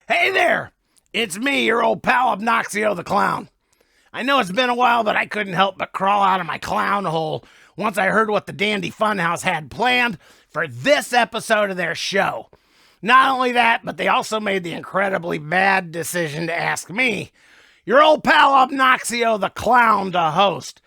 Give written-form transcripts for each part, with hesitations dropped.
Hey there! It's me, your old pal Obnoxio the Clown. I know it's been a while, but I couldn't help but crawl out of my clown hole once I heard what the Dandy Funhouse had planned for this episode of their show. Not only that, but they also made the incredibly bad decision to ask me, your old pal Obnoxio the Clown, to host.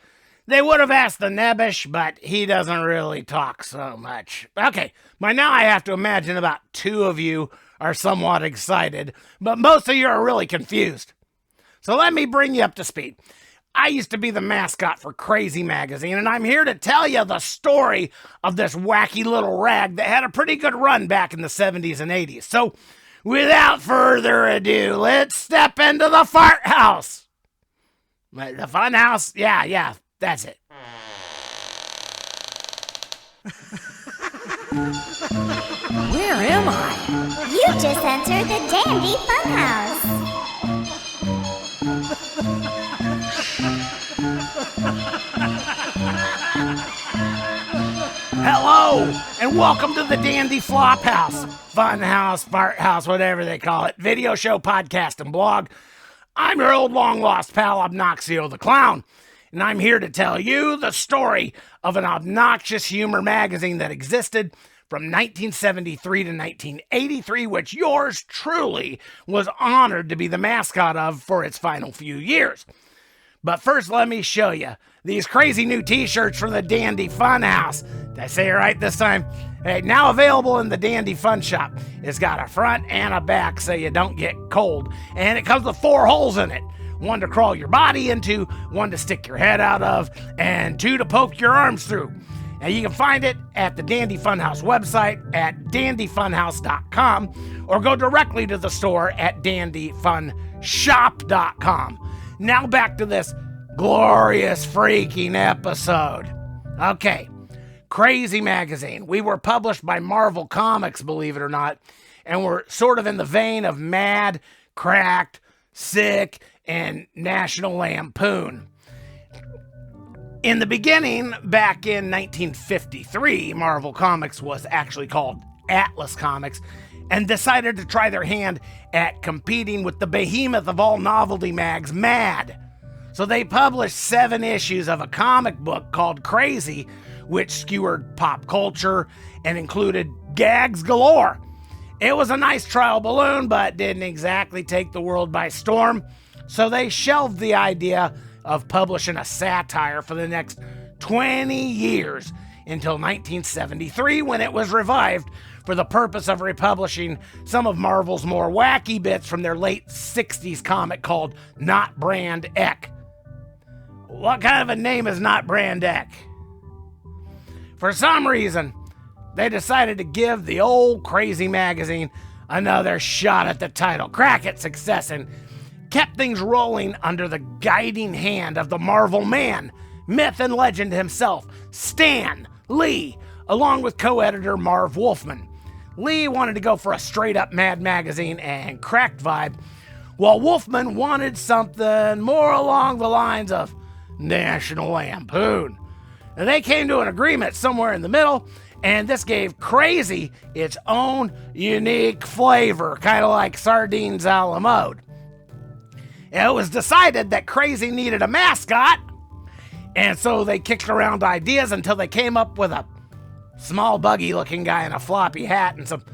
They would have asked the Nebbish, but he doesn't really talk so much. Okay, by now I have to imagine about two of you are somewhat excited, but most of you are really confused. So let me bring you up to speed. I used to be the mascot for Crazy Magazine, and I'm here to tell you the story of this wacky little rag that had a pretty good run back in the 70s and 80s. So without further ado, let's step into the fart house. The fun house? Yeah, that's it. Where am I? You just entered the Dandy Funhouse. Hello, and welcome to the Dandy Flophouse, Fun House, Fart House, whatever they call it, video show, podcast, and blog. I'm your old long-lost pal, Obnoxio the Clown, and I'm here to tell you the story of an obnoxious humor magazine that existed from 1973 to 1983, which yours truly was honored to be the mascot of for its final few years. But first, let me show you these crazy new t-shirts from the Dandy Funhouse. Did I say it right this time? Hey, now available in the Dandy Fun Shop. It's got a front and a back so you don't get cold. And it comes with 4 holes in it. 1 to crawl your body into, 1 to stick your head out of, and 2 to poke your arms through. And you can find it at the Dandy Funhouse website at dandyfunhouse.com or go directly to the store at dandyfunshop.com. Now back to this glorious freaking episode. Okay, Crazy Magazine. We were published by Marvel Comics, believe it or not, and we're sort of in the vein of Mad, Cracked, Sick, and National Lampoon. In the beginning, back in 1953, Marvel Comics was actually called Atlas Comics and decided to try their hand at competing with the behemoth of all novelty mags, Mad. So they published 7 issues of a comic book called Crazy, which skewered pop culture and included gags galore. It was a nice trial balloon, but didn't exactly take the world by storm, so they shelved the idea of publishing a satire for the next 20 years until 1973, when it was revived for the purpose of republishing some of Marvel's more wacky bits from their late 60s comic called Not Brand Ek. What kind of a name is Not Brand Ek? For some reason, they decided to give the old Crazy Magazine another shot at the title, crack its success, and kept things rolling under the guiding hand of the Marvel Man, myth and legend himself, Stan Lee, along with co-editor Marv Wolfman. Lee wanted to go for a straight-up Mad Magazine and cracked vibe, while Wolfman wanted something more along the lines of National Lampoon. And they came to an agreement somewhere in the middle, and this gave Crazy its own unique flavor, kind of like sardines a la mode. It was decided that Crazy needed a mascot, and so they kicked around ideas until they came up with a small buggy-looking guy in a floppy hat and some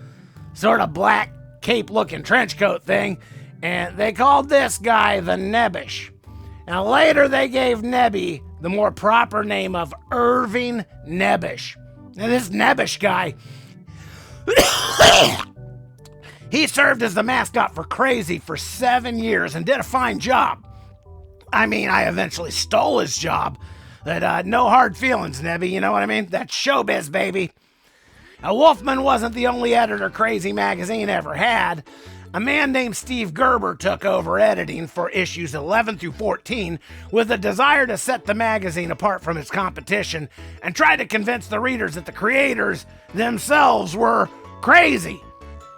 sort of black cape-looking trench coat thing, and they called this guy the Nebbish. Now later they gave Nebby the more proper name of Irving Nebbish. Now this Nebbish guy, he served as the mascot for Crazy for 7 years and did a fine job. I mean, I eventually stole his job. But no hard feelings, Nebby, you know what I mean? That's showbiz, baby. Now, Wolfman wasn't the only editor Crazy Magazine ever had. A man named Steve Gerber took over editing for issues 11 through 14 with a desire to set the magazine apart from its competition and try to convince the readers that the creators themselves were crazy.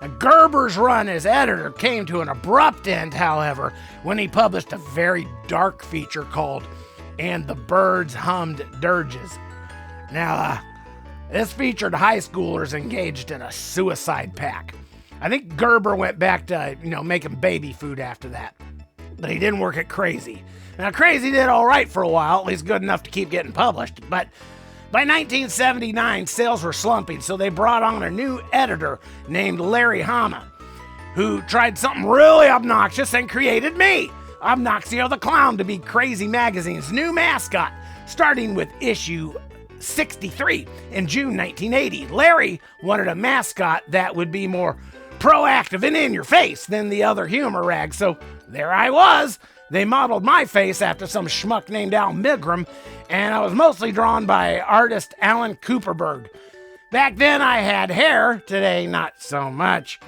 Now, Gerber's run as editor came to an abrupt end, however, when he published a very dark feature called And the Birds Hummed Dirges. Now, this featured high schoolers engaged in a suicide pact. I think Gerber went back to, making baby food after that. But he didn't work at Crazy. Now, Crazy did all right for a while, at least good enough to keep getting published. But by 1979, sales were slumping, so they brought on a new editor named Larry Hama, who tried something really obnoxious and created me, Obnoxio the Clown, to be Crazy Magazine's new mascot, starting with issue 63 in June 1980. Larry wanted a mascot that would be more proactive and in your face than the other humor rags, so there I was. They modeled my face after some schmuck named Al Milgrom, and I was mostly drawn by artist Alan Cooperberg. Back then I had hair, today not so much.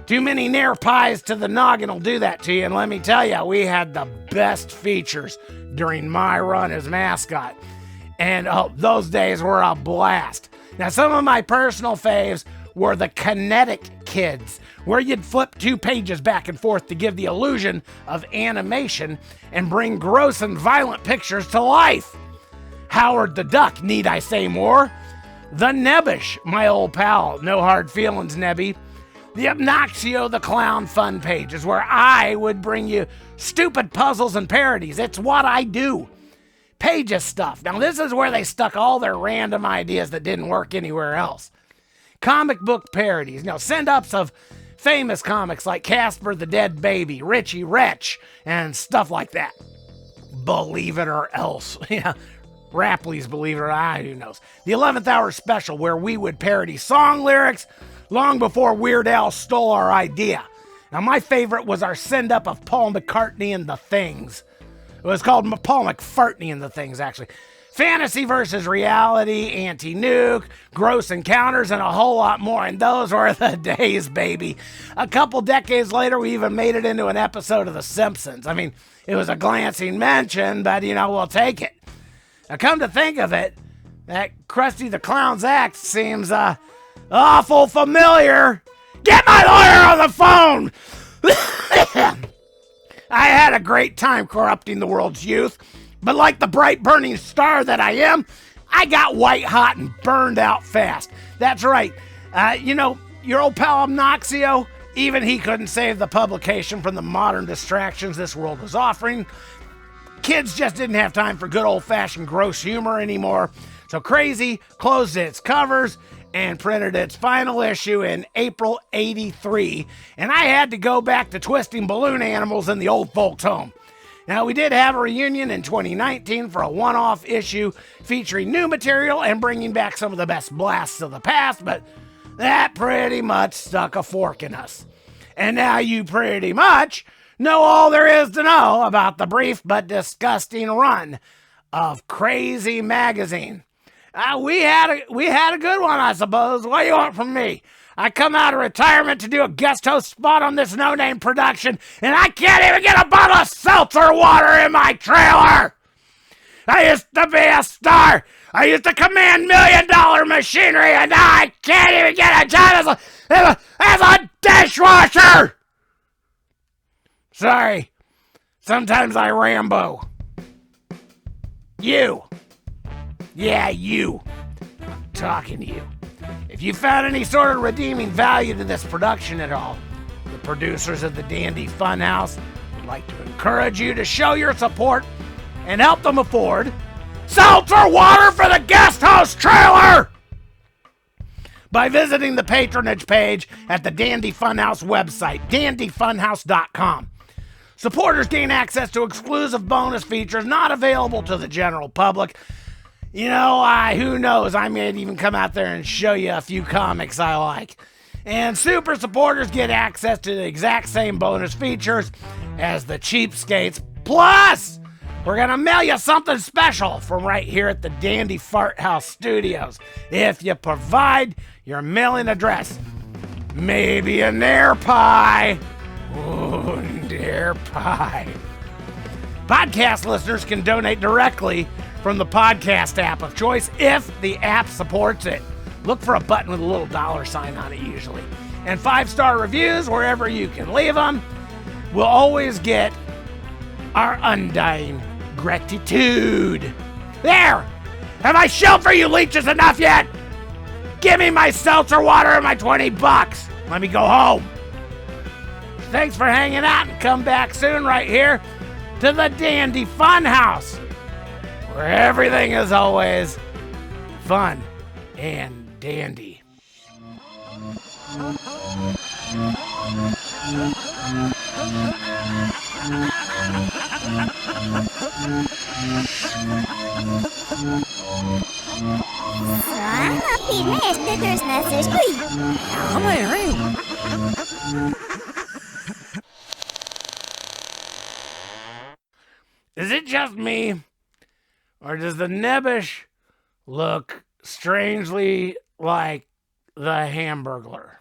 Too many near pies to the noggin will do that to you, and let me tell you, we had the best features during my run as mascot. And those days were a blast. Now, some of my personal faves were the kinetic kids, where you'd flip 2 pages back and forth to give the illusion of animation and bring gross and violent pictures to life. Howard the Duck, need I say more? The Nebbish, my old pal, no hard feelings, Nebby. The Obnoxio the Clown fun pages, where I would bring you stupid puzzles and parodies. It's what I do. Pages stuff. Now, this is where they stuck all their random ideas that didn't work anywhere else. Comic book parodies, send-ups of famous comics like Casper the Dead Baby, Richie Rich, and stuff like that. Believe it or else. Yeah, Rapley's Believe It or Not, who knows. The 11th Hour Special, where we would parody song lyrics long before Weird Al stole our idea. Now, my favorite was our send-up of Paul McCartney and the Things. It was called Paul McFartney and the Things, actually. Fantasy versus reality, anti-nuke, gross encounters, and a whole lot more. And those were the days, baby. A couple decades later, we even made it into an episode of The Simpsons. I mean, it was a glancing mention, but, we'll take it. Now, come to think of it, that Krusty the Clown's act seems, awful familiar. Get my lawyer on the phone! I had a great time corrupting the world's youth. But like the bright burning star that I am, I got white hot and burned out fast. That's right. Your old pal Obnoxio, even he couldn't save the publication from the modern distractions this world was offering. Kids just didn't have time for good old-fashioned gross humor anymore. So Crazy closed its covers and printed its final issue in April '83. And I had to go back to twisting balloon animals in the old folks' home. Now, we did have a reunion in 2019 for a one-off issue featuring new material and bringing back some of the best blasts of the past, but that pretty much stuck a fork in us. And now you pretty much know all there is to know about the brief but disgusting run of Crazy Magazine. We had a good one, I suppose. What do you want from me? I come out of retirement to do a guest host spot on this no-name production, and I can't even get a bottle of seltzer water in my trailer! I used to be a star! I used to command $1 million machinery, and now I can't even get a job as a dishwasher! Sorry. Sometimes I Rambo. You. Yeah, you. I'm talking to you. If you found any sort of redeeming value to this production at all, the producers of the Dandy Funhouse would like to encourage you to show your support and help them afford seltzer water for the guest house trailer by visiting the patronage page at the Dandy Funhouse website, dandyfunhouse.com. Supporters gain access to exclusive bonus features not available to the general public. Who knows, I may even come out there and show you a few comics I like. And super supporters get access to the exact same bonus features as the cheapskates. Plus, we're going to mail you something special from right here at the Dandy Fart House Studios if you provide your mailing address. Maybe a Nair pie. Ooh, Nair pie. Podcast listeners can donate directly from the podcast app of choice if the app supports it. Look for a button with a little $sign on it usually. And 5-star reviews wherever you can leave them will always get our undying gratitude. There! Have I shelled for you leeches enough yet? Give me my seltzer water and my $20. Let me go home. Thanks for hanging out, and come back soon right here to the Dandy Funhouse, where everything is always fun and dandy. Is it just me, or does the Nebbish look strangely like the Hamburglar?